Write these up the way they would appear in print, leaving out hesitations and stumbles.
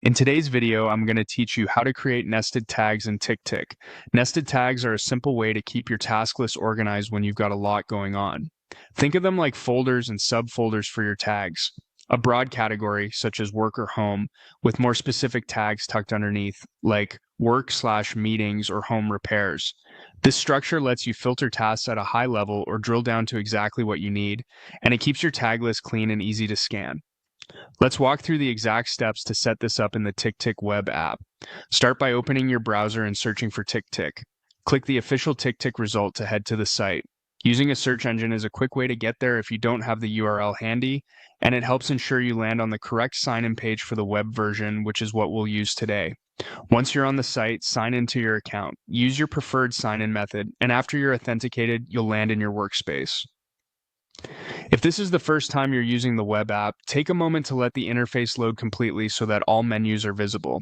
In today's video, I'm going to teach you how to create nested tags in TickTick. Nested tags are a simple way to keep your task list organized when you've got a lot going on. Think of them like folders and subfolders for your tags. A broad category, such as work or home, with more specific tags tucked underneath, like work/meetings or home repairs. This structure lets you filter tasks at a high level or drill down to exactly what you need, and it keeps your tag list clean and easy to scan. Let's walk through the exact steps to set this up in the TickTick web app. Start by opening your browser and searching for TickTick. Click the official TickTick result to head to the site. Using a search engine is a quick way to get there if you don't have the URL handy, and it helps ensure you land on the correct sign-in page for the web version, which is what we'll use today. Once you're on the site, sign into your account. Use your preferred sign-in method, and after you're authenticated, you'll land in your workspace. If this is the first time you're using the web app, take a moment to let the interface load completely so that all menus are visible.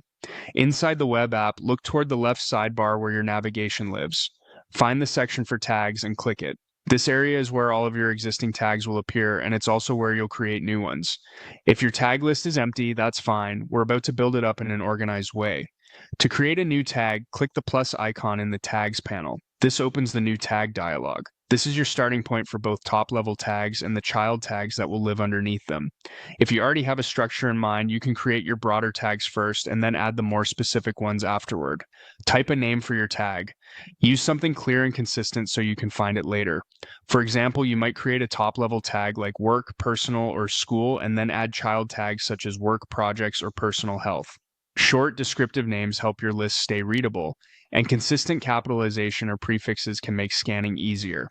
Inside the web app, look toward the left sidebar where your navigation lives. Find the section for tags and click it. This area is where all of your existing tags will appear, and it's also where you'll create new ones. If your tag list is empty, that's fine. We're about to build it up in an organized way. To create a new tag, click the plus icon in the Tags panel. This opens the new tag dialog. This is your starting point for both top-level tags and the child tags that will live underneath them. If you already have a structure in mind, you can create your broader tags first and then add the more specific ones afterward. Type a name for your tag. Use something clear and consistent so you can find it later. For example, you might create a top-level tag like work, personal, or school, and then add child tags such as work, projects, or personal health. Short, descriptive names help your list stay readable, and consistent capitalization or prefixes can make scanning easier.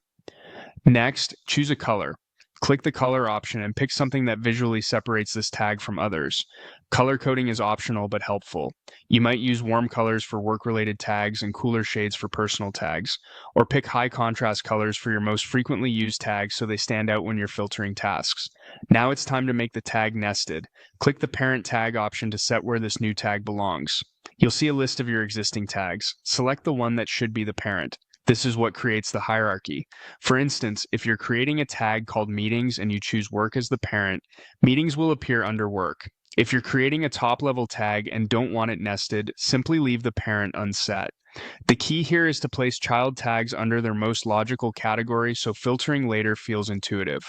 Next, choose a color. Click the color option and pick something that visually separates this tag from others. Color coding is optional but helpful. You might use warm colors for work-related tags and cooler shades for personal tags, or pick high contrast colors for your most frequently used tags so they stand out when you're filtering tasks. Now it's time to make the tag nested. Click the parent tag option to set where this new tag belongs. You'll see a list of your existing tags. Select the one that should be the parent. This is what creates the hierarchy. For instance, if you're creating a tag called Meetings and you choose Work as the parent, Meetings will appear under Work. If you're creating a top-level tag and don't want it nested, simply leave the parent unset. The key here is to place child tags under their most logical category so filtering later feels intuitive.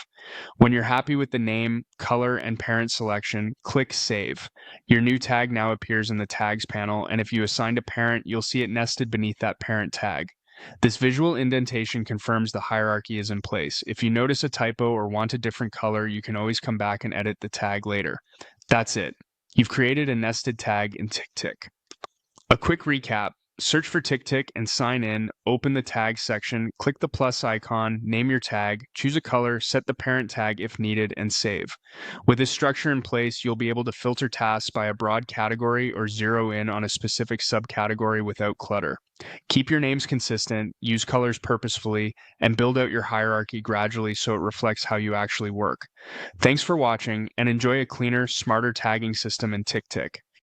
When you're happy with the name, color, and parent selection, click Save. Your new tag now appears in the Tags panel, and if you assigned a parent, you'll see it nested beneath that parent tag. This visual indentation confirms the hierarchy is in place. If you notice a typo or want a different color, you can always come back and edit the tag later. That's it. You've created a nested tag in TickTick. A quick recap. Search for TickTick and sign in, open the tag section, click the plus icon, name your tag, choose a color, set the parent tag if needed, and save. With this structure in place, you'll be able to filter tasks by a broad category or zero in on a specific subcategory without clutter. Keep your names consistent, use colors purposefully, and build out your hierarchy gradually so it reflects how you actually work. Thanks for watching, and enjoy a cleaner, smarter tagging system in TickTick.